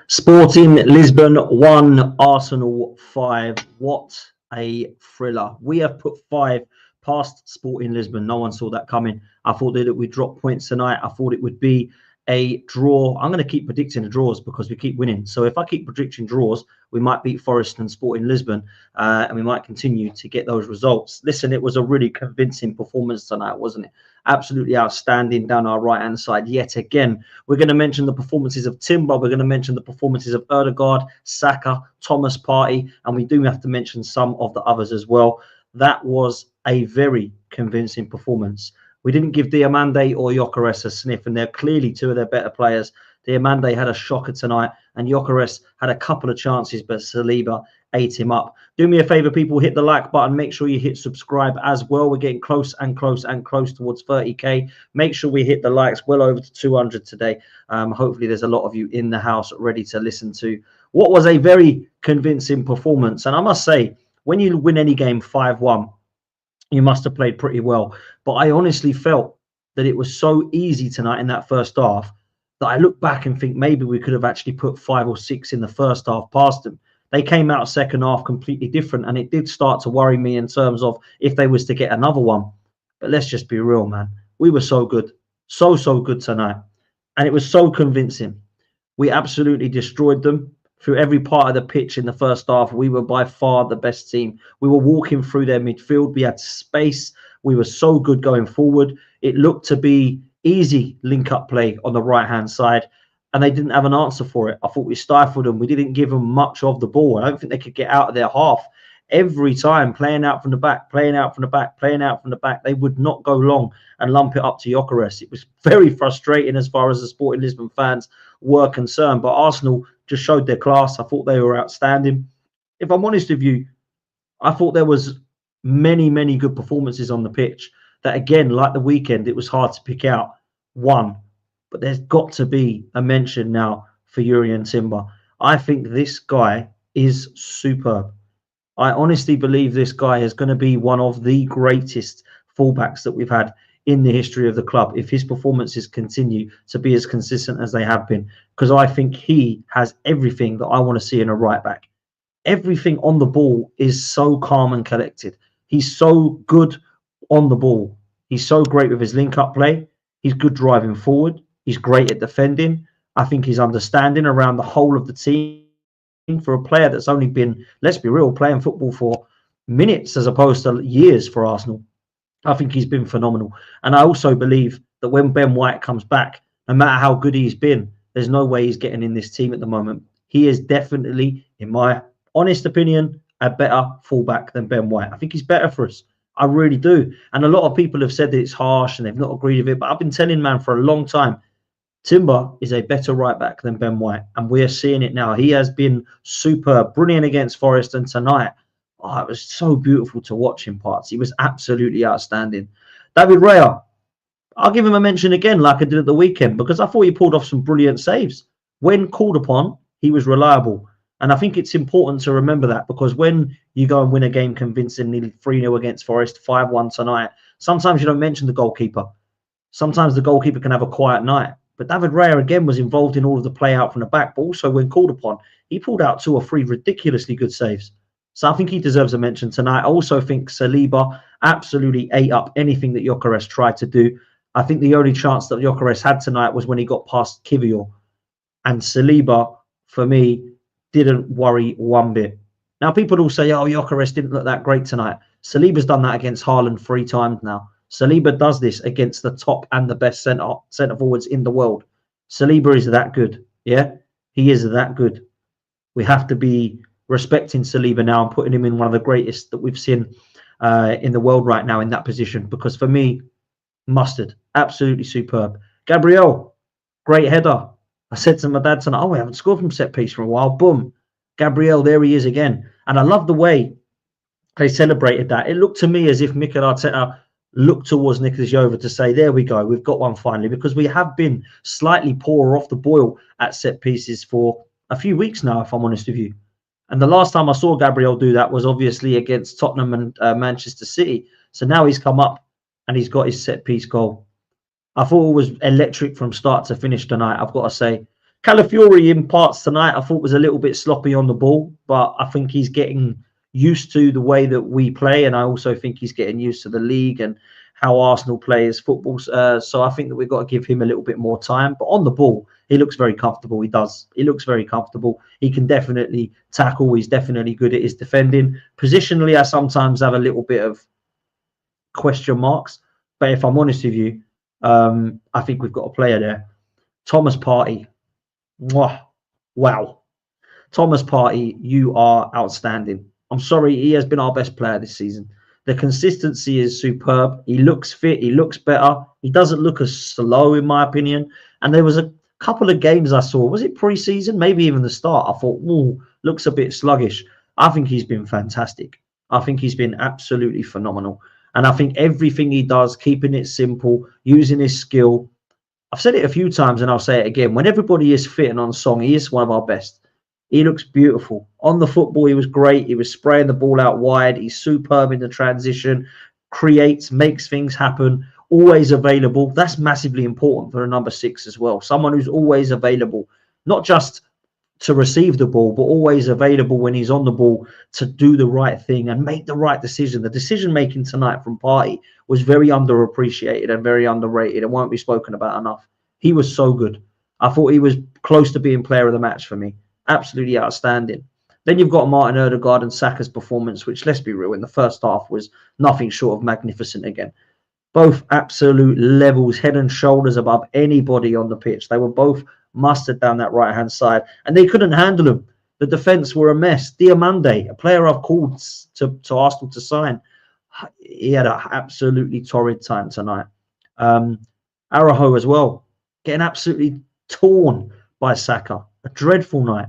Sporting Lisbon 1, Arsenal 5. What a thriller. We have put 5 past Sporting Lisbon. No one saw that coming. I thought that it would drop points tonight. I thought it would be a draw. I'm going to keep predicting the draws because we keep winning. So if I keep predicting draws, we might beat Forest and Sporting Lisbon, and we might continue to get those results. Listen, it was a really convincing performance tonight, wasn't it? Absolutely outstanding down our right-hand side yet again. We're going to mention the performances of Timber. We're going to mention the performances of Ødegaard, Saka, Thomas Partey, and we do have to mention some of the others as well. That was a very convincing performance. We didn't give Diamande or Gyökeres a sniff, and they're clearly two of their better players. Diamande had a shocker tonight, and Gyökeres had a couple of chances, but Saliba ate him up. Do me a favor, people, hit the like button. Make sure you hit subscribe as well. We're getting close and close and close towards 30k. Make sure we hit the likes, well over to 200 today. Hopefully there's a lot of you in the house ready to listen to what was a very convincing performance. And I must say, when you win any game 5-1, you must have played pretty well. But I honestly felt that it was so easy tonight in that first half that I look back and think maybe we could have actually put 5 or 6 in the first half past them. They came out second half completely different, and it did start to worry me in terms of if they was to get another one. But let's just be real, man. We were so good. So good tonight. And it was so convincing. We absolutely destroyed them. Through every part of the pitch in the first half, we were by far the best team. We were walking through their midfield. We had space. We were so good going forward. It looked to be easy link-up play on the right-hand side, and they didn't have an answer for it. I thought we stifled them. We didn't give them much of the ball. I don't think they could get out of their half. Every time, playing out from the back, playing out from the back, playing out from the back, they would not go long and lump it up to Gyökeres. It was very frustrating as far as the Sporting Lisbon fans were concerned, but Arsenal just showed their class. I thought they were outstanding. If I'm honest with you, I thought there was many good performances on the pitch that, again, like the weekend, it was hard to pick out one. But there's got to be a mention now for Jurrien Timber. I think this guy is superb. I honestly believe this guy is going to be one of the greatest fullbacks that we've had in the history of the club if his performances continue to be as consistent as they have been, because I think he has everything that I want to see in a right back. Everything on the ball is so calm and collected. He's so good on the ball. He's so great with his link-up play. He's good driving forward. He's great at defending. I think he's understanding around the whole of the team for a player that's only been, let's be real, playing football for minutes as opposed to years for Arsenal. I think he's been phenomenal. And I also believe that when Ben White comes back, no matter how good he's been, there's no way he's getting in this team at the moment. He is definitely, in my honest opinion, a better fullback than Ben White. I think he's better for us. I really do. And a lot of people have said that it's harsh and they've not agreed with it. But I've been telling, man, for a long time, Timber is a better right back than Ben White. And we're seeing it now. He has been superb, brilliant against Forest, and tonight, oh, it was so beautiful to watch in parts. He was absolutely outstanding. David Raya, I'll give him a mention again like I did at the weekend, because I thought he pulled off some brilliant saves. When called upon, he was reliable. And I think it's important to remember that, because when you go and win a game convincingly 3-0 against Forest, 5-1 tonight, sometimes you don't mention the goalkeeper. Sometimes the goalkeeper can have a quiet night. But David Raya, again, was involved in all of the play out from the back. But also when called upon, he pulled out 2 or 3 ridiculously good saves. So I think he deserves a mention tonight. I also think Saliba absolutely ate up anything that Gyökeres tried to do. I think the only chance that Gyökeres had tonight was when he got past Kivior. And Saliba, for me, didn't worry one bit. Now, people will say, oh, Gyökeres didn't look that great tonight. Saliba's done that against Haaland 3 times now. Saliba does this against the top and the best centre forwards in the world. Saliba is that good. Yeah, he is that good. We have to be respecting Saliba now and putting him in one of the greatest that we've seen in the world right now in that position. Because for me, mustard, absolutely superb. Gabriel, great header. I said to my dad tonight, oh, we haven't scored from set piece for a while. Boom. Gabriel, there he is again. And I love the way they celebrated that. It looked to me as if Mikel Arteta looked towards Nicolas Jova to say, there we go, we've got one finally, because we have been slightly poorer off the boil at set pieces for a few weeks now, if I'm honest with you. And the last time I saw Gabriel do that was obviously against Tottenham and Manchester City. So now he's come up and he's got his set piece goal. I thought it was electric from start to finish tonight, I've got to say. Calafiori in parts tonight I thought was a little bit sloppy on the ball, but I think he's getting used to the way that we play, and I also think he's getting used to the league and how Arsenal play as football. So I think that we've got to give him a little bit more time. But on the ball, he looks very comfortable. He does. He looks very comfortable. He can definitely tackle. He's definitely good at his defending. Positionally, I sometimes have a little bit of question marks. But if I'm honest with you, I think we've got a player there. Thomas Partey. Wow. Thomas Partey, you are outstanding. I'm sorry, he has been our best player this season. The consistency is superb. He looks fit. He looks better. He doesn't look as slow, in my opinion. And there was a couple of games I saw. Was it pre-season? Maybe even the start. I thought, ooh, looks a bit sluggish. I think he's been fantastic. I think he's been absolutely phenomenal. And I think everything he does, keeping it simple, using his skill. I've said it a few times and I'll say it again. When everybody is fit and on song, he is one of our best. He looks beautiful. On the football, he was great. He was spraying the ball out wide. He's superb in the transition, creates, makes things happen, always available. That's massively important for a number 6 as well. Someone who's always available, not just to receive the ball, but always available when he's on the ball to do the right thing and make the right decision. The decision-making tonight from Partey was very underappreciated and very underrated. It won't be spoken about enough. He was so good. I thought he was close to being player of the match for me. Absolutely outstanding. Then you've got Martin Odegaard and Saka's performance, which, let's be real, in the first half was nothing short of magnificent again. Both absolute levels, head and shoulders above anybody on the pitch. They were both mustered down that right-hand side, and they couldn't handle him. The defence were a mess. Diomande, a player I've called to Arsenal to sign, he had an absolutely torrid time tonight. Araho as well, getting absolutely torn by Saka. A dreadful night.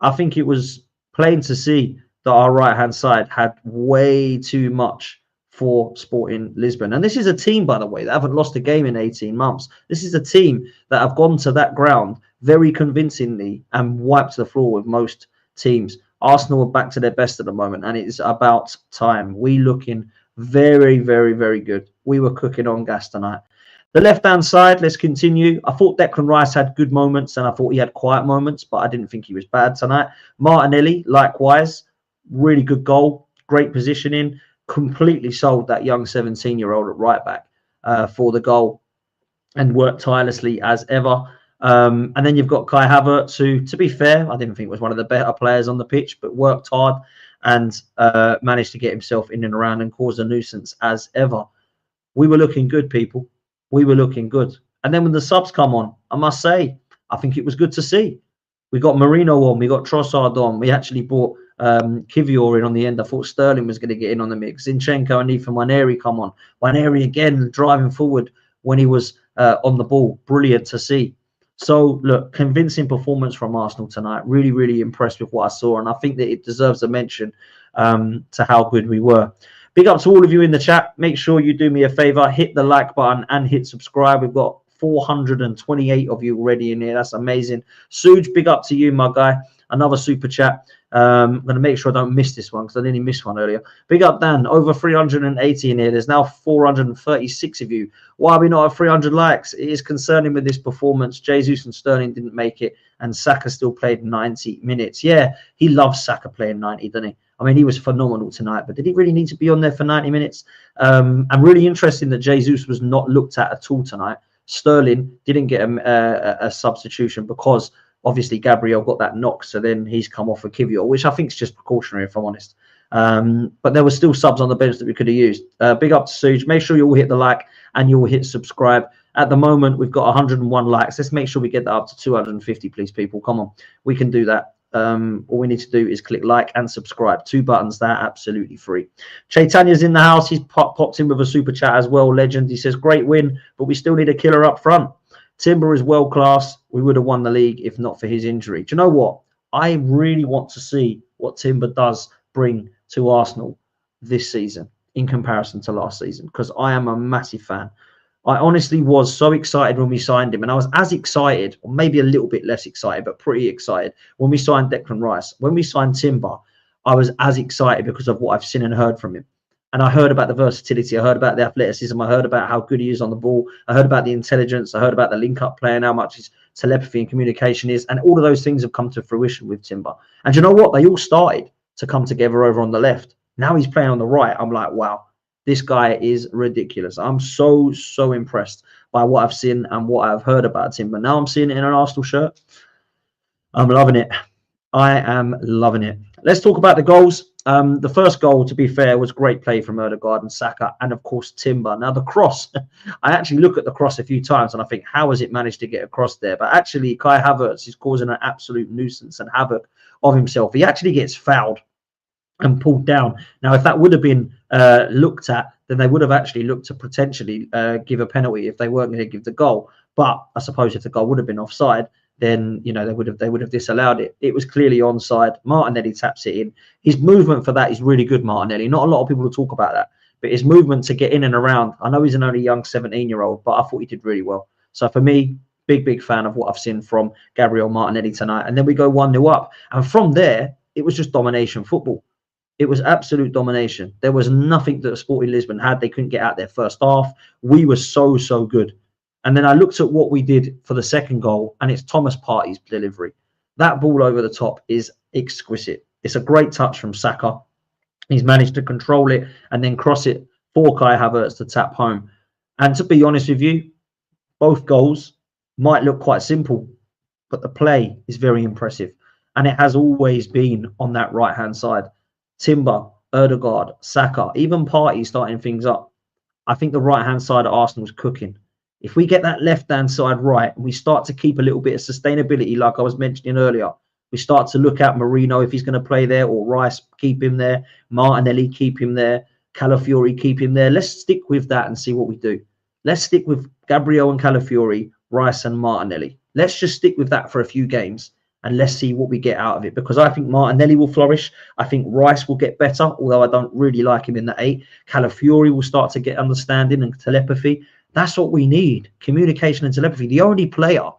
I think it was plain to see that our right-hand side had way too much for Sporting Lisbon. And this is a team, by the way, that haven't lost a game in 18 months. This is a team that have gone to that ground very convincingly and wiped the floor with most teams. Arsenal are back to their best at the moment, and it's about time. We looking very, very, very good. We were cooking on gas tonight. The left-hand side, let's continue. I thought Declan Rice had good moments and I thought he had quiet moments, but I didn't think he was bad tonight. Martinelli, likewise, really good goal, great positioning, completely sold that young 17-year-old at right back for the goal and worked tirelessly as ever. And then you've got Kai Havertz, who, to be fair, I didn't think was one of the better players on the pitch, but worked hard and managed to get himself in and around and cause a nuisance as ever. We were looking good, people. We were looking good. And then when the subs come on, I must say, I think it was good to see. We got Marino on, we got Trossard on. We actually brought Kivior in on the end. I thought Sterling was going to get in on the mix. Zinchenko and Ethan Nwaneri come on. Nwaneri again driving forward when he was on the ball. Brilliant to see. So, look, convincing performance from Arsenal tonight. Really, really impressed with what I saw. And I think that it deserves a mention to how good we were. Big up to all of you in the chat. Make sure you do me a favor, hit the like button and hit subscribe. We've got 428 of you already in here. That's amazing. Suj, big up to you, my guy. Another super chat. I'm going to make sure I don't miss this one because I nearly missed one earlier. Big up, Dan. Over 380 in here. There's now 436 of you. Why are we not at 300 likes? It is concerning with this performance. Jesus and Sterling didn't make it, and Saka still played 90 minutes. Yeah, he loves Saka playing 90, doesn't he? I mean, he was phenomenal tonight, but did he really need to be on there for 90 minutes? And really interesting that Jesus was not looked at all tonight. Sterling didn't get a substitution because obviously Gabriel got that knock, so then he's come off for Kivior, which I think is just precautionary, if I'm honest. But there were still subs on the bench that we could have used. Big up to Suj. Make sure you all hit the like and you all hit subscribe. At the moment, we've got 101 likes. Let's make sure we get that up to 250, please, people. Come on, we can do that. All we need to do is click like and subscribe. 2 buttons there, absolutely free. Chaitanya's in the house. He's popped in with a super chat as well. Legend. He says, great win, but we still need a killer up front. Timber is world class. We would have won the league if not for his injury. Do you know what? I really want to see what Timber does bring to Arsenal this season in comparison to last season, because I am a massive fan. I honestly was so excited when we signed him, and I was as excited, or maybe a little bit less excited, but pretty excited when we signed Declan Rice. When we signed Timber, I was as excited because of what I've seen and heard from him. And I heard about the versatility. I heard about the athleticism. I heard about how good he is on the ball. I heard about the intelligence. I heard about the link-up play and how much his telepathy and communication is. And all of those things have come to fruition with Timber. And you know what? They all started to come together over on the left. Now he's playing on the right. I'm like, wow, this guy is ridiculous. I'm so impressed by what I've seen and what I've heard about Timber. Now I'm seeing it in an Arsenal shirt. I'm loving it. I am loving it. Let's talk about the goals. The first goal, to be fair, was great play from Odegaard and Saka, and of course Timber. Now the cross, I actually look at the cross a few times and I think, how has it managed to get across there? But actually, Kai Havertz is causing an absolute nuisance and havoc of himself. He actually gets fouled and pulled down. Now, if that would have been looked at, then they would have actually looked to potentially give a penalty if they weren't going to give the goal. But I suppose if the goal would have been offside, then they would have disallowed it. It was clearly onside. Martinelli taps it in. His movement for that is really good, Martinelli. Not a lot of people will talk about that, but his movement to get in and around. I know he's an only young 17-year-old, but I thought he did really well. So for me, big fan of what I've seen from Gabriel Martinelli tonight. And then we go 1-0 up, and from there it was just domination football. It was absolute domination. There was nothing that Sporting Lisbon had. They couldn't get out their first half. We were so good. And then I looked at what we did for the second goal, and it's Thomas Partey's delivery. That ball over the top is exquisite. It's a great touch from Saka. He's managed to control it and then cross it for Kai Havertz to tap home. And to be honest with you, both goals might look quite simple, but the play is very impressive. And it has always been on that right-hand side. Timber, Odegaard, Saka, even Partey starting things up. I think the right-hand side of Arsenal was cooking. If we get that left-hand side right, and we start to keep a little bit of sustainability, like I was mentioning earlier, we start to look at Marino if he's going to play there, or Rice, keep him there, Martinelli, keep him there, Calafiori, keep him there. Let's stick with that and see what we do. Let's stick with Gabriel and Calafiori, Rice and Martinelli. Let's just stick with that for a few games, and let's see what we get out of it, because I think Martinelli will flourish. I think Rice will get better, although I don't really like him in the 8. Calafiori will start to get understanding and telepathy. That's what we need, communication and telepathy. The only player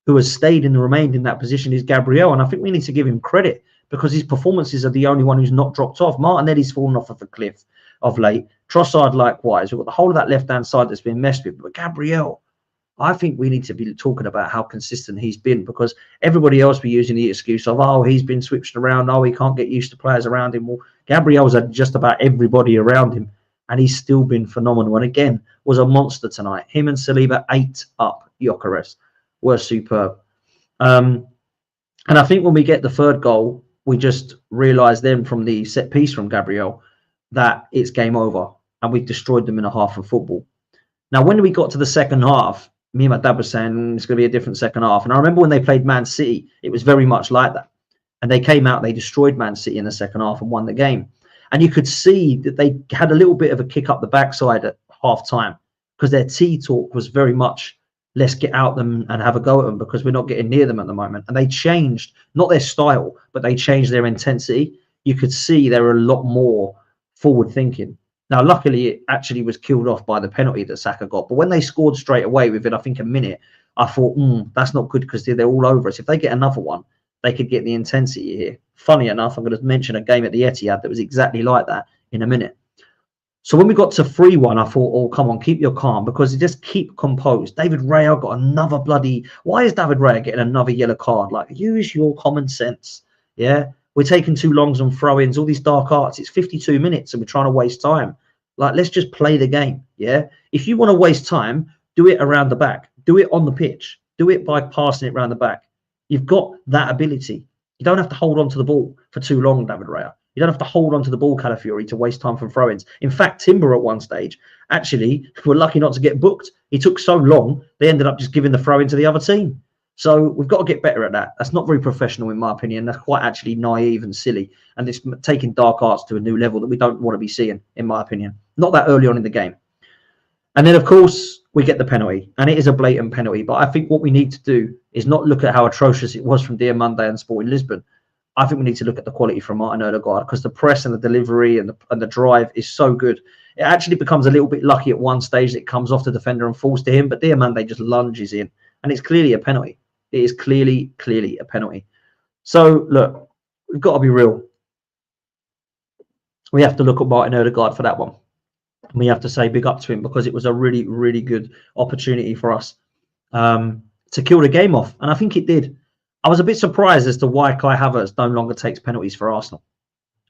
who has stayed and remained in that position is Gabriel, and I think we need to give him credit because his performances are the only one who's not dropped off. Martinelli's fallen off of a cliff of late. Trossard likewise. We've got the whole of that left-hand side that's been messed with. But Gabriel, I think we need to be talking about how consistent he's been, because everybody else be using the excuse of, oh, he's been switched around. Oh, he can't get used to players around him. Well, Gabriel's had just about everybody around him, and he's still been phenomenal. And again, was a monster tonight. Him and Saliba ate up Gyökeres. Were superb. And I think when we get the third goal, we just realise then from the set piece from Gabriel that it's game over, and we've destroyed them in a half of football. Now, when we got to the second half, me and my dad was saying it's going to be a different second half. And I remember when they played Man City, it was very much like that. And they came out, they destroyed Man City in the second half and won the game. And you could see that they had a little bit of a kick up the backside at half time, because their tea talk was very much, let's get out them and have a go at them because we're not getting near them at the moment. And they changed, not their style, but they changed their intensity. You could see they were a lot more forward thinking. Now, luckily, it actually was killed off by the penalty that Saka got. But when they scored straight away within, I think, a minute, I thought, that's not good, because they're all over us. If they get another one, they could get the intensity here. Funny enough, I'm going to mention a game at the Etihad that was exactly like that in a minute. So when we got to 3-1, I thought, oh, come on, keep your calm, because you just keep composed. David Raya got another bloody... Why is David Raya getting another yellow card? Like, use your common sense, yeah? We're taking too longs on throw-ins, all these dark arts. It's 52 minutes and we're trying to waste time. Like, let's just play the game, yeah? If you want to waste time, do it around the back. Do it on the pitch. Do it by passing it around the back. You've got that ability. You don't have to hold on to the ball for too long, David Raya. You don't have to hold on to the ball, Calafiori, to waste time from throw-ins. In fact, Timber at one stage, actually, were lucky not to get booked. He took so long, they ended up just giving the throw-in to the other team. So we've got to get better at that. That's not very professional, in my opinion. That's quite actually naive and silly. And it's taking dark arts to a new level that we don't want to be seeing, in my opinion. Not that early on in the game. And then, of course, we get the penalty. And it is a blatant penalty. But I think what we need to do is not look at how atrocious it was from Diamande and Sporting Lisbon. I think we need to look at the quality from Martin Odegaard, because the press and the delivery and the drive is so good. It actually becomes a little bit lucky at one stage that it comes off the defender and falls to him. But Diamande just lunges in. And it's clearly a penalty. It is clearly a penalty. So, look, we've got to be real. we have to look at Martin Odegaard for that one. We have to say big up to him, because it was a really, really good opportunity for us to kill the game off. And I think it did. I was a bit surprised as to why Kai Havertz no longer takes penalties for Arsenal.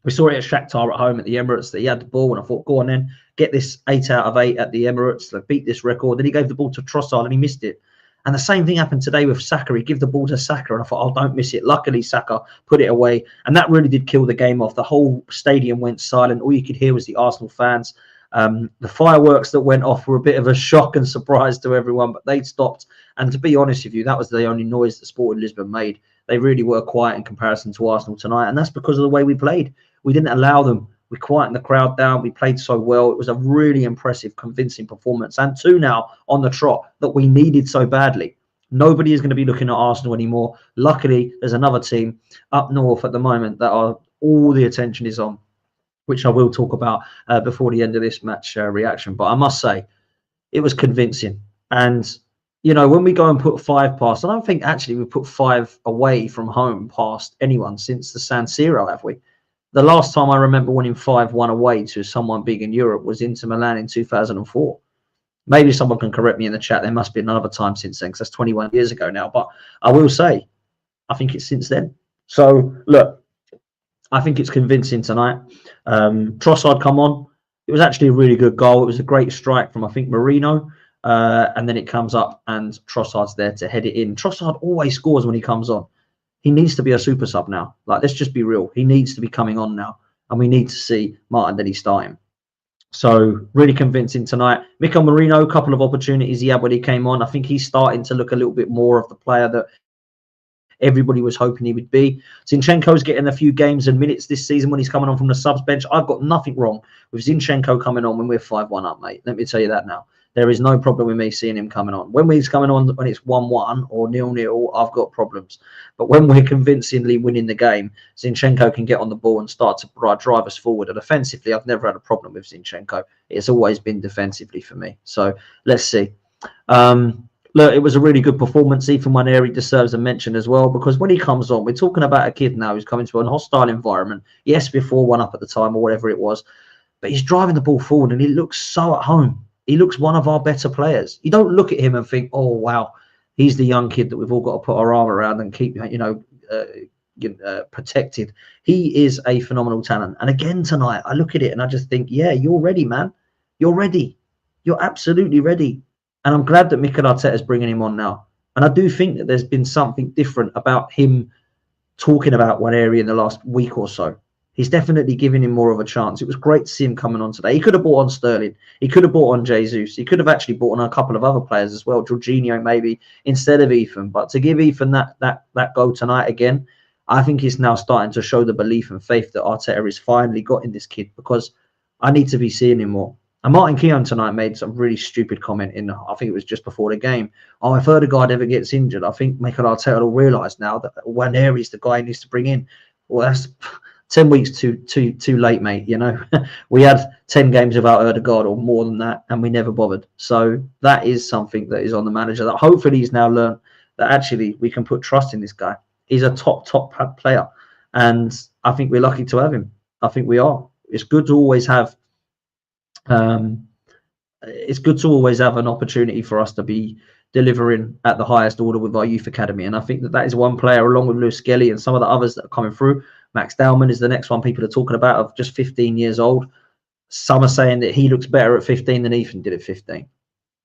We saw it at Shakhtar at home at the Emirates, that he had the ball, and I thought, go on then, get this 8 out of 8 at the Emirates, beat this record. Then he gave the ball to Trossard and he missed it. And the same thing happened today with Saka. He gave the ball to Saka, and I thought, oh, don't miss it. Luckily, Saka put it away, and that really did kill the game off. The whole stadium went silent. All you could hear was the Arsenal fans. The fireworks that went off were a bit of a shock and surprise to everyone, but they stopped. And to be honest with you, that was the only noise that Sporting Lisbon made. They really were quiet in comparison to Arsenal tonight, and that's because of the way we played. We didn't allow them. We quietened the crowd down. We played so well. It was a really impressive, convincing performance, and 2 now on the trot that we needed so badly. Nobody is going to be looking at Arsenal anymore. Luckily, there's another team up north at the moment that all the attention is on, which I will talk about before the end of this match reaction. But I must say, it was convincing. And, you know, when we go and put 5 past, I don't think actually we put 5 away from home past anyone since the San Siro, have we? The last time I remember winning 5-1 away to someone big in Europe was Inter Milan in 2004. Maybe someone can correct me in the chat. There must be another time since then, because that's 21 years ago now. But I will say, I think it's since then. So, look, I think it's convincing tonight. Trossard come on. It was actually a really good goal. It was a great strike from, I think, Marino. And then it comes up and Trossard's there to head it in. Trossard always scores when he comes on. He needs to be a super sub now. Like, let's just be real. He needs to be coming on now. And we need to see Martinelli starting. So, really convincing tonight. Mikel Merino, a couple of opportunities he had when he came on. I think he's starting to look a little bit more of the player that everybody was hoping he would be. Zinchenko's getting a few games and minutes this season when he's coming on from the subs bench. I've got nothing wrong with Zinchenko coming on when we're 5-1 up, mate. Let me tell you that now. There is no problem with me seeing him coming on. When he's coming on when it's 1-1 or 0-0, I've got problems. But when we're convincingly winning the game, Zinchenko can get on the ball and start to drive us forward. And offensively, I've never had a problem with Zinchenko. It's always been defensively for me. So let's see. Look, it was a really good performance. Ethan Nwaneri deserves a mention as well, because when he comes on, we're talking about a kid now who's coming to an hostile environment. Yes, before 1-up at the time or whatever it was, but he's driving the ball forward and he looks so at home. He looks one of our better players. You don't look at him and think, oh, wow, he's the young kid that we've all got to put our arm around and keep, protected. He is a phenomenal talent. And again tonight, I look at it and I just think, yeah, you're ready, man. You're ready. You're absolutely ready. And I'm glad that Mikel Arteta is bringing him on now. And I do think that there's been something different about him talking about Nwaneri in the last week or so. He's definitely giving him more of a chance. It was great to see him coming on today. He could have brought on Sterling. He could have brought on Jesus. He could have actually brought on a couple of other players as well, Jorginho maybe, instead of Ethan. But to give Ethan that goal tonight again, I think he's now starting to show the belief and faith that Arteta has finally got in this kid, because I need to be seeing him more. And Martin Keown tonight made some really stupid comment in, I think it was just before the game. Oh, if Odegaard ever gets injured, I think Mikel Arteta will realise now that Nwaneri's the guy he needs to bring in. Well, that's 10 weeks too late, mate. You know, we had 10 games without Odegaard or more than that, and we never bothered. So that is something that is on the manager, that hopefully he's now learned that actually we can put trust in this guy. He's a top player, and I think we're lucky to have him. I think we are. It's good to always have. It's good to always have an opportunity for us to be delivering at the highest order with our youth academy, and I think that is one player, along with Lewis Skelly and some of the others that are coming through. Max Dowman is the next one people are talking about, of just 15 years old. Some are saying that he looks better at 15 than Ethan did at 15.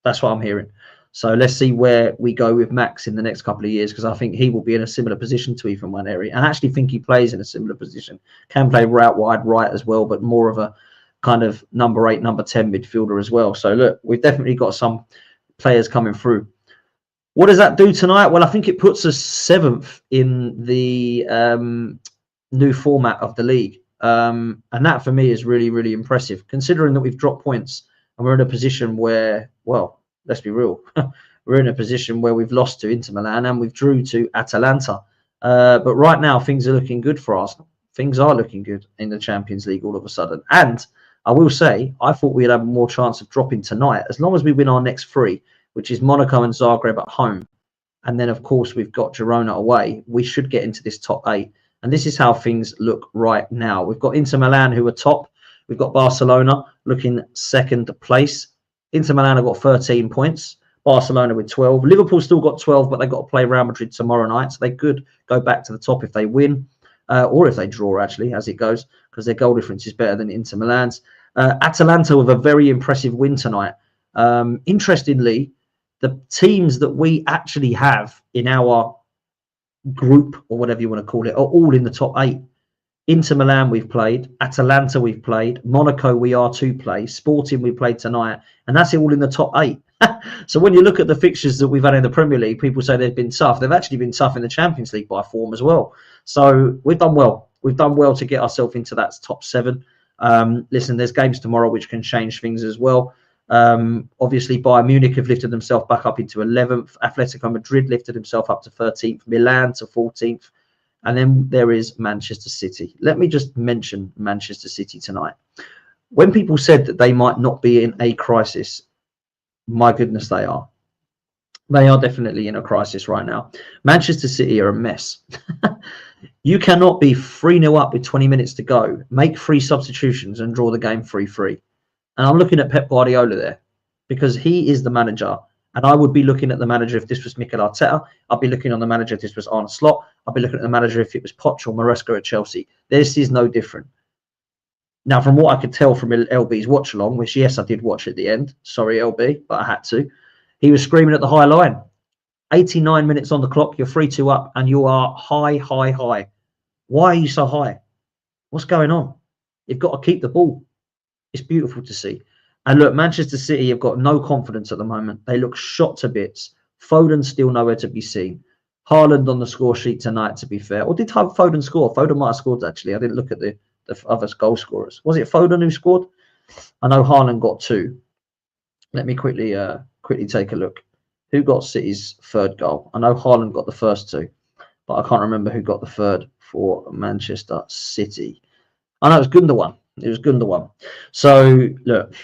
That's what I'm hearing. So let's see where we go with Max in the next couple of years, because I think he will be in a similar position to Ethan Nwaneri, and I actually think he plays in a similar position. Can play out wide right as well, but more of a kind of number 8, number 10 midfielder as well. So look, we've definitely got some players coming through. What does that do tonight? Well, I think it puts us 7th in the new format of the league. And that for me is really, really impressive, considering that we've dropped points and we're in a position where, well, let's be real, we're in a position where we've lost to Inter Milan and we've drew to Atalanta. But right now, things are looking good for Arsenal. Things are looking good in the Champions League all of a sudden. And I will say, I thought we'd have more chance of dropping tonight, as long as we win our next 3, which is Monaco and Zagreb at home. And then, of course, we've got Girona away. We should get into this top 8. And this is how things look right now. We've got Inter Milan, who are top. We've got Barcelona looking second place. Inter Milan have got 13 points. Barcelona with 12. Liverpool still got 12, but they've got to play Real Madrid tomorrow night. So they could go back to the top if they win, or if they draw, actually, as it goes, because their goal difference is better than Inter Milan's. Atalanta with a very impressive win tonight. Interestingly, the teams that we actually have in our group, or whatever you want to call it, are all in the top 8. Inter Milan we've played, Atalanta we've played, Monaco we are to play, Sporting we played tonight, and that's it all in the top 8. So when you look at the fixtures that we've had in the Premier League, people say they've been tough. They've actually been tough in the Champions League by form as well. So we've done well. We've done well to get ourselves into that top 7. Listen, there's games tomorrow which can change things as well. Obviously, Bayern Munich have lifted themselves back up into 11th. Atletico Madrid lifted himself up to 13th. Milan to 14th. And then there is Manchester City. Let me just mention Manchester City tonight. When people said that they might not be in a crisis, my goodness, they are. They are definitely in a crisis right now. Manchester City are a mess. You cannot be 3-0 up with 20 minutes to go, make 3 substitutions and draw the game 3-3. And I'm looking at Pep Guardiola there because he is the manager. And I would be looking at the manager if this was Mikel Arteta. I'd be looking on the manager if this was Arne Slot. I'd be looking at the manager if it was Poch or Maresca at Chelsea. This is no different. Now, from what I could tell from LB's watch along, which, yes, I did watch at the end. Sorry, LB, but I had to. He was screaming at the high line. 89 minutes on the clock. You're 3-2 up and you are high. Why are you so high? What's going on? You've got to keep the ball. It's beautiful to see. And look, Manchester City have got no confidence at the moment. They look shot to bits. Foden's still nowhere to be seen. Haaland on the score sheet tonight, to be fair. Or did Foden score? Foden might have scored, actually. I didn't look at the other goal scorers. Was it Foden who scored? I know Haaland got 2. Let me quickly take a look. Who got City's 3rd goal? I know Haaland got the first 2, but I can't remember who got the 3rd for Manchester City. I know it was Gundogan. It was Gundogan. So, look,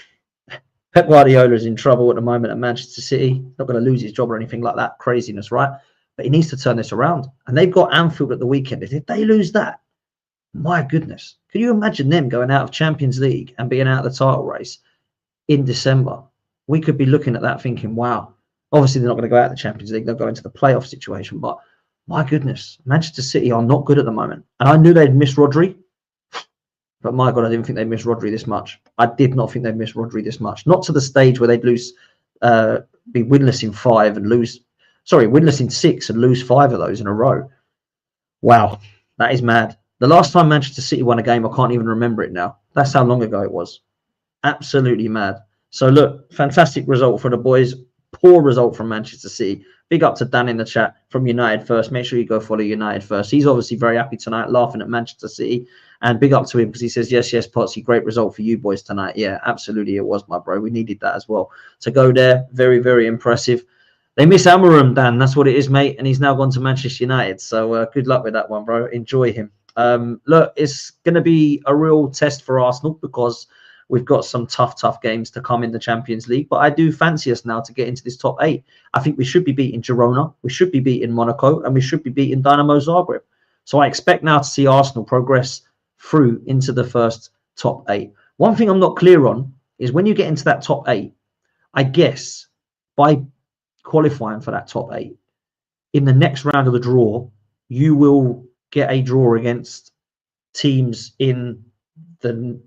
Pep Guardiola is in trouble at the moment at Manchester City. Not going to lose his job or anything like that. Craziness, right? But he needs to turn this around. And they've got Anfield at the weekend. If they lose that, my goodness. Can you imagine them going out of Champions League and being out of the title race in December? We could be looking at that thinking, wow. Obviously, they're not going to go out of the Champions League. They'll go into the playoff situation. But my goodness, Manchester City are not good at the moment. And I knew they'd miss Rodri. But my God, I didn't think they'd miss Rodri this much. I did not think they'd miss Rodri this much. Not to the stage where they'd be winless in 5 and lose, winless in 6 and lose 5 of those in a row. Wow, that is mad. The last time Manchester City won a game, I can't even remember it now. That's how long ago it was. Absolutely mad. So look, fantastic result for the boys. Poor result from Manchester City. Big up to Dan in the chat from United First. Make sure you go follow United First. He's obviously very happy tonight, laughing at Manchester City. And big up to him because he says, yes, Potsy, great result for you boys tonight. Yeah, absolutely it was, my bro. We needed that as well. To go there, very, very impressive. They miss Amarim, Dan. That's what it is, mate. And he's now gone to Manchester United. So good luck with that one, bro. Enjoy him. Look, it's going to be a real test for Arsenal because we've got some tough games to come in the Champions League. But I do fancy us now to get into this top 8. I think we should be beating Girona. We should be beating Monaco. And we should be beating Dynamo Zagreb. So I expect now to see Arsenal progress through into the first top 8. One thing I'm not clear on is when you get into that top 8, I guess by qualifying for that top 8, in the next round of the draw, you will get a draw against teams in the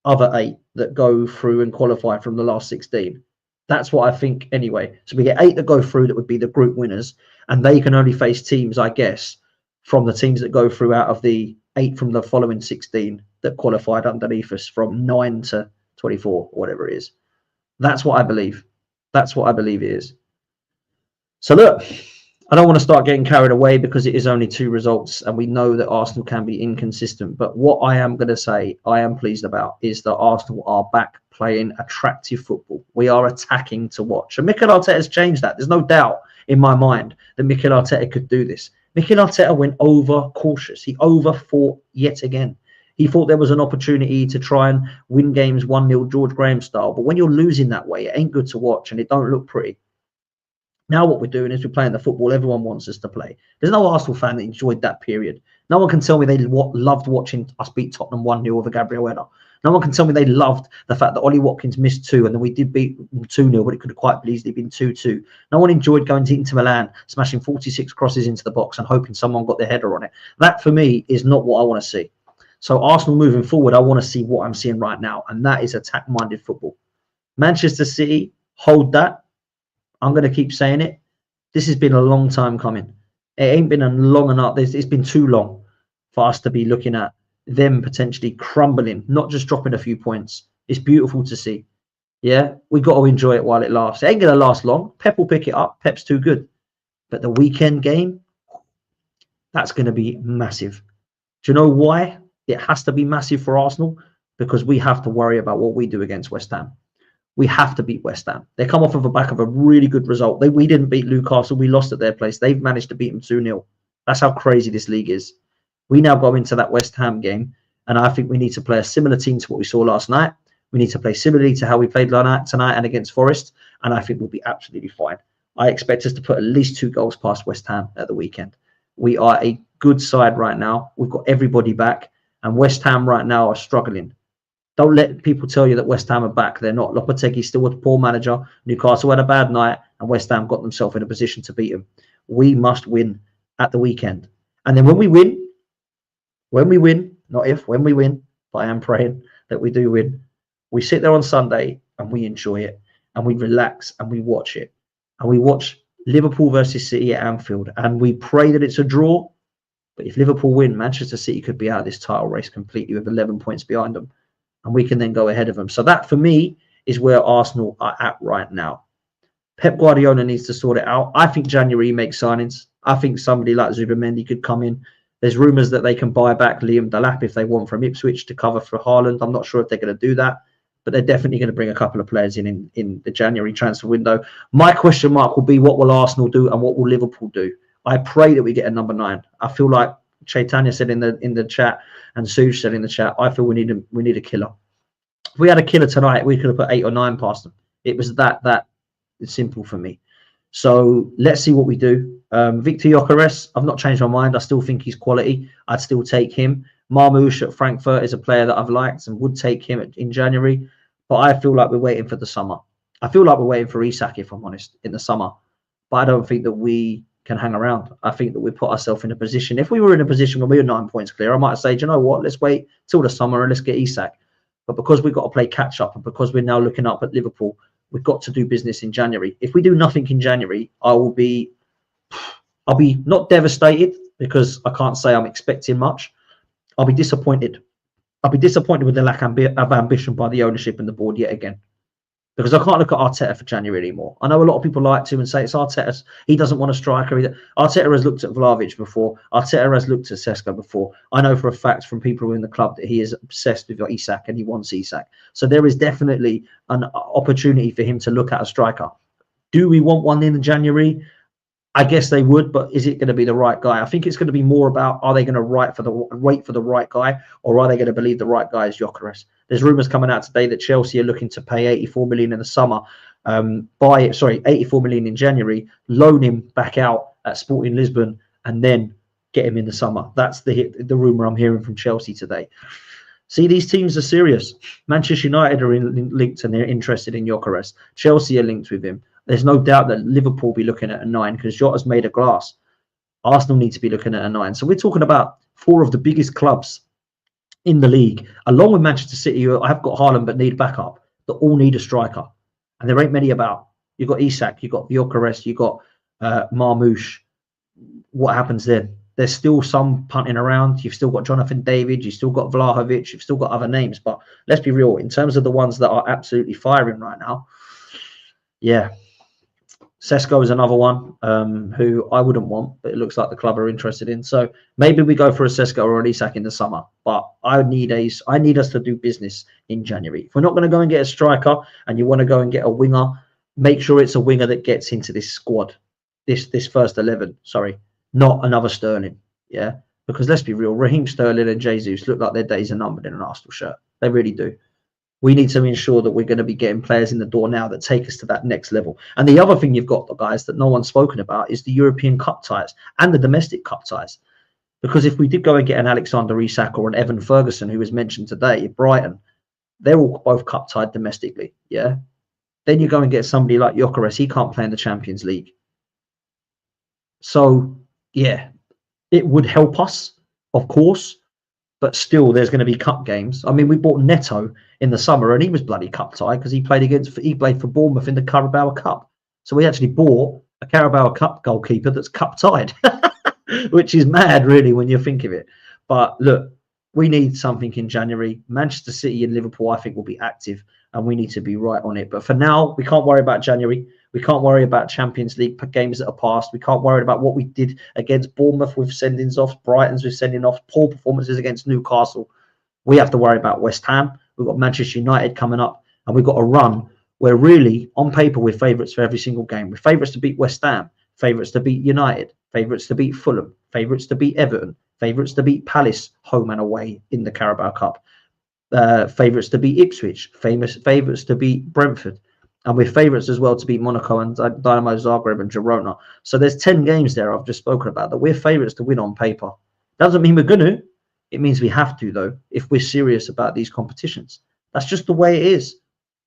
other 8 that go through and qualify from the last 16. That's what I think anyway. So we get 8 that go through that would be the group winners, and they can only face teams, I guess, from the teams that go through out of the 8 from the following 16 that qualified underneath us from 9 to 24, or whatever it is. That's what I believe. That's what I believe it is. So look, I don't want to start getting carried away because it is only 2 results and we know that Arsenal can be inconsistent. But what I am going to say I am pleased about is that Arsenal are back playing attractive football. We are attacking to watch. And Mikel Arteta has changed that. There's no doubt in my mind that Mikel Arteta could do this. Mikel Arteta went over cautious. He overthought yet again. He thought there was an opportunity to try and win games 1-0 George Graham style. But when you're losing that way, it ain't good to watch and it don't look pretty. Now what we're doing is we're playing the football everyone wants us to play. There's no Arsenal fan that enjoyed that period. No one can tell me they loved watching us beat Tottenham 1-0 with a Gabriel header. No one can tell me they loved the fact that Ollie Watkins missed 2 and then we did beat 2-0, but it could have quite easily been 2-2. No one enjoyed going to Inter Milan, smashing 46 crosses into the box and hoping someone got their header on it. That, for me, is not what I want to see. So Arsenal moving forward, I want to see what I'm seeing right now, and that is attack-minded football. Manchester City, hold that. I'm going to keep saying it. This has been a long time coming. It ain't been a long enough. It's been too long for us to be looking at them potentially crumbling, not just dropping a few points. It's beautiful to see. Yeah, we got to enjoy it while it lasts. It ain't going to last long. Pep will pick it up. Pep's too good. But the weekend game, that's going to be massive. Do you know why it has to be massive for Arsenal? Because we have to worry about what we do against West Ham. We have to beat West Ham. They come off of the back of a really good result. We didn't beat Newcastle. We lost at their place. They've managed to beat them 2-0. That's how crazy this league is. We now go into that West Ham game, and I think we need to play a similar team to what we saw last night. We need to play similarly to how we played tonight and against Forest, and I think we'll be absolutely fine. I expect us to put at least 2 goals past West Ham at the weekend. We are a good side right now. We've got everybody back, and West Ham right now are struggling. Don't let people tell you that West Ham are back. They're not. Lopetegui's still a poor manager. Newcastle had a bad night, and West Ham got themselves in a position to beat them. We must win at the weekend. And then when we win, not if, when we win, but I am praying that we do win, we sit there on Sunday and we enjoy it, and we relax and we watch it. And we watch Liverpool versus City at Anfield, and we pray that it's a draw. But if Liverpool win, Manchester City could be out of this title race completely with 11 points behind them. And we can then go ahead of them. So that, for me, is where Arsenal are at right now. Pep Guardiola needs to sort it out. I think January makes signings. I think somebody like Zubimendi could come in. There's rumours that they can buy back Liam Delap if they want from Ipswich to cover for Haaland. I'm not sure if they're going to do that, but they're definitely going to bring a couple of players in the January transfer window. My question mark will be, what will Arsenal do and what will Liverpool do? I pray that we get a number 9. I feel like Chaitanya said in the chat, and Suj said in the chat, I feel we need a killer. If we had a killer tonight, we could have put 8 or 9 past them. It was that simple for me. So let's see what we do. Victor Gyökeres, I've not changed my mind. I still think he's quality. I'd still take him. Marmoush at Frankfurt is a player that I've liked and would take him in January. But I feel like we're waiting for the summer. I feel like we're waiting for Isak, if I'm honest, in the summer. But I don't think that we can hang around. I think that we put ourselves in a position. If we were in a position where we were 9 points clear, I might say, do you know what? Let's wait till the summer and let's get Isak. But because we've got to play catch up, and because we're now looking up at Liverpool, we've got to do business in January. If we do nothing in January, I'll be not devastated, because I can't say I'm expecting much. I'll be disappointed. I'll be disappointed with the lack of ambition by the ownership and the board yet again. Because I can't look at Arteta for January anymore. I know a lot of people like to and say it's Arteta. He doesn't want a striker either. Arteta has looked at Vlahovic before. Arteta has looked at Sesko before. I know for a fact from people in the club that he is obsessed with Isak and he wants Isak. So there is definitely an opportunity for him to look at a striker. Do we want one in January? I guess they would, but is it going to be the right guy? I think it's going to be more about, are they going to wait for the right guy, or are they going to believe the right guy is Gyökeres? There's rumours coming out today that Chelsea are looking to pay 84 million in the summer, 84 million in January, loan him back out at Sporting Lisbon, and then get him in the summer. That's the rumour I'm hearing from Chelsea today. See, these teams are serious. Manchester United are linked and they're interested in Gyökeres. Chelsea are linked with him. There's no doubt that Liverpool will be looking at a 9 because Jota's made of glass. Arsenal need to be looking at a 9. So we're talking about 4 of the biggest clubs in the league, along with Manchester City, who have got Haaland but need backup, that all need a striker. And there ain't many about. You've got Isak, you've got Gyökeres, you've got Marmoush. What happens then? There's still some punting around. You've still got Jonathan David. You've still got Vlahovic. You've still got other names. But let's be real. In terms of the ones that are absolutely firing right now, yeah. Sesko is another one who I wouldn't want, but it looks like the club are interested in. So maybe we go for a Sesko or an Isak in the summer. But I need us to do business in January. If we're not going to go and get a striker and you want to go and get a winger, make sure it's a winger that gets into this squad, this first 11. Sorry, not another Sterling. Yeah, because let's be real, Raheem Sterling and Jesus look like their days are numbered in an Arsenal shirt. They really do. We need to ensure that we're going to be getting players in the door now that take us to that next level. And the other thing you've got, guys, that no one's spoken about is the European Cup ties and the domestic Cup ties. Because if we did go and get an Alexander Isak or an Evan Ferguson, who was mentioned today at Brighton, They're all both cup tied domestically. Yeah. Then you go and get somebody like Gyökeres. He can't play in the Champions League. So, yeah, it would help us, of course, but still, there's going to be cup games. I mean, we bought Neto in the summer, and he was bloody cup tied because he played for Bournemouth in the Carabao Cup. So we actually bought a Carabao Cup goalkeeper that's cup tied, which is mad, really, when you think of it. But look, we need something in January. Manchester City and Liverpool, I think, will be active, and we need to be right on it. But for now, we can't worry about January. We can't worry about Champions League games that are past. We can't worry about what we did against Bournemouth with sendings off, Brighton's with sending off, poor performances against Newcastle. We have to worry about West Ham. We've got Manchester United coming up, and we've got a run where really, on paper, we're favourites for every single game. We're favourites to beat West Ham, favourites to beat United, favourites to beat Fulham, favourites to beat Everton, favourites to beat Palace home and away in the Carabao Cup, favourites to beat Ipswich, favourites to beat Brentford. And we're favourites as well to beat Monaco and Dynamo Zagreb and Girona. So there's 10 games there I've just spoken about that we're favourites to win on paper. Doesn't mean we're going to. It means we have to, though, if we're serious about these competitions. That's just the way it is.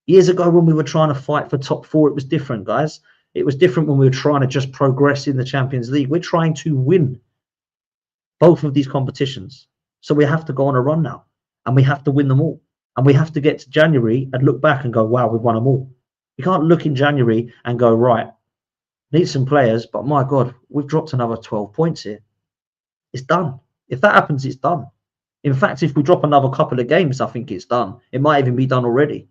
Years ago, when we were trying to fight for top four, it was different, guys. It was different when we were trying to just progress in the Champions League. We're trying to win both of these competitions. So we have to go on a run now, and we have to win them all. And we have to get to January and look back and go, wow, we've won them all. You can't look in January and go, right, need some players, but my God, we've dropped another 12 points here. It's done. If that happens, it's done. In fact, if we drop another couple of games, I think it's done. It might even be done already.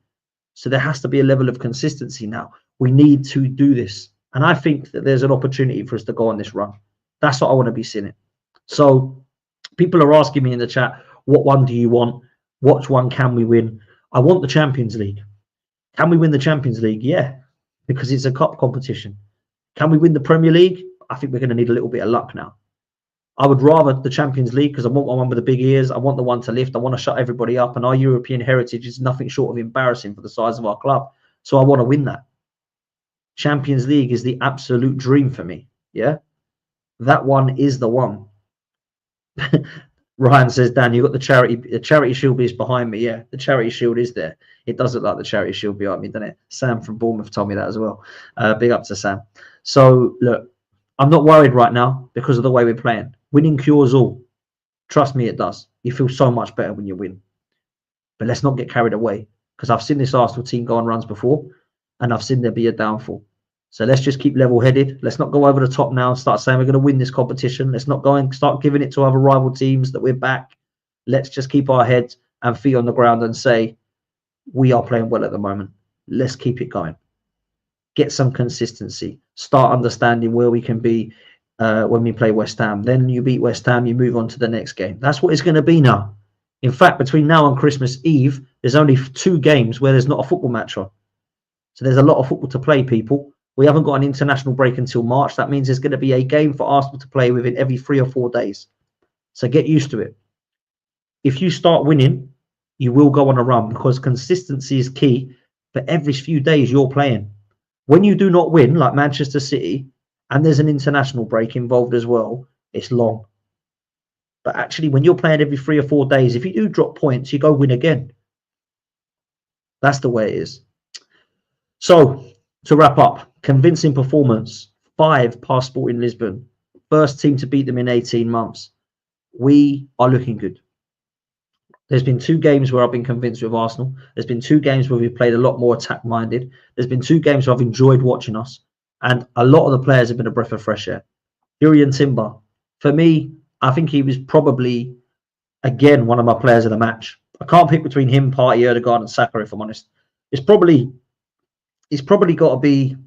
So there has to be a level of consistency now. We need to do this. And I think that there's an opportunity for us to go on this run. That's what I want to be seeing it. So people are asking me in the chat, what one do you want? What one can we win? I want the Champions League. Can we win the Champions League? Yeah, because it's a cup competition. Can we win the Premier League? I think we're going to need a little bit of luck now. I would rather the Champions League because I want one with the big ears. I want the one to lift. I want to shut everybody up. And our European heritage is nothing short of embarrassing for the size of our club. So I want to win that. Champions League is the absolute dream for me. Yeah, that one is the one. Ryan says, Dan, you got the charity shield is behind me. Yeah, the charity shield is there. It does look like the charity shield behind me, doesn't it? Sam from Bournemouth told me that as well. Big up to Sam. So look, I'm not worried right now because of the way we're playing. Winning cures all. Trust me, it does. You feel so much better when you win. But let's not get carried away because I've seen this Arsenal team go on runs before and I've seen there be a downfall. So let's just keep level-headed. Let's not go over the top now and start saying we're going to win this competition. Let's not go and start giving it to other rival teams that we're back. Let's just keep our heads and feet on the ground and say, we are playing well at the moment. Let's keep it going. Get some consistency. Start understanding where we can be when we play West Ham. Then you beat West Ham, you move on to the next game. That's what it's going to be now. In fact, between now and Christmas Eve, there's only 2 games where there's not a football match on. So there's a lot of football to play, people. We haven't got an international break until March. That means there's going to be a game for Arsenal to play within every 3 or 4 days. So get used to it. If you start winning, you will go on a run because consistency is key for every few days you're playing. When you do not win, like Manchester City, and there's an international break involved as well, it's long. But actually, when you're playing every 3 or 4 days, if you do drop points, you go win again. That's the way it is. So, to wrap up, convincing performance, 5 past Sporting Lisbon, first team to beat them in 18 months. We are looking good. There's been 2 games where I've been convinced with Arsenal. There's been 2 games where we've played a lot more attack-minded. There's been 2 games where I've enjoyed watching us. And a lot of the players have been a breath of fresh air. Jurriën Timber, for me, I think he was probably, again, one of my players of the match. I can't pick between him, Partey, Odegaard and Saka, if I'm honest. It's probably got to be,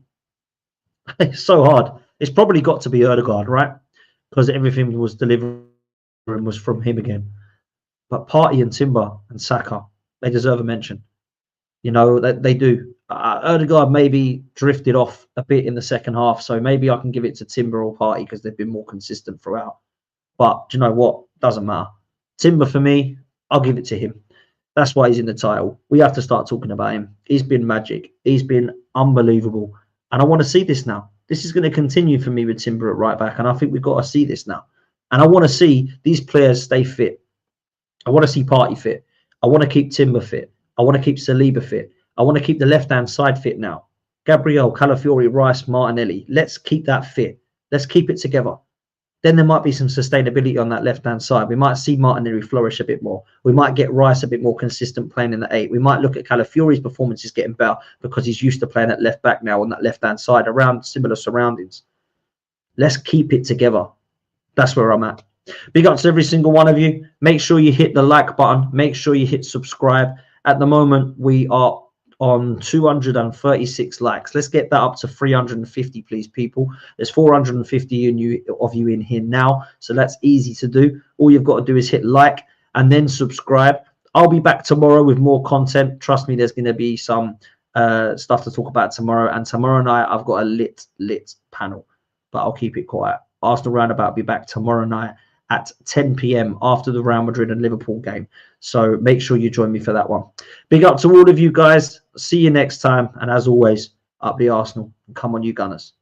it's so hard. It's probably got to be Odegaard, right? Because everything was delivering was from him again. But Partey and Timber and Saka, they deserve a mention. You know, they do. Odegaard maybe drifted off a bit in the second half, so maybe I can give it to Timber or Partey because they've been more consistent throughout. But do you know what? Doesn't matter. Timber, for me, I'll give it to him. That's why he's in the title. We have to start talking about him. He's been magic. He's been unbelievable. And I want to see this now. This is going to continue for me with Timber at right back, and I think we've got to see this now. And I want to see these players stay fit. I want to see Partey fit. I want to keep Timber fit. I want to keep Saliba fit. I want to keep the left-hand side fit now. Gabriel, Calafiori, Rice, Martinelli. Let's keep that fit. Let's keep it together. Then there might be some sustainability on that left-hand side. We might see Martinelli flourish a bit more. We might get Rice a bit more consistent playing in the 8. We might look at Calafiori's performances getting better because he's used to playing at left-back now on that left-hand side around similar surroundings. Let's keep it together. That's where I'm at. Big up to every single one of you. Make sure you hit the like button. Make sure you hit subscribe. At the moment, we are on 236 likes. Let's get that up to 350, please, people. There's 450 of you in here now, so that's easy to do. All you've got to do is hit like and then subscribe. I'll be back tomorrow with more content. Trust me, there's going to be some stuff to talk about tomorrow, and tomorrow night I've got a lit panel, but I'll keep it quiet. Arsenal Roundabout will be back tomorrow night at 10 p.m. after the Real Madrid and Liverpool game. So make sure you join me for that one. Big up to all of you guys. See you next time. And as always, up the Arsenal. Come on, you Gunners.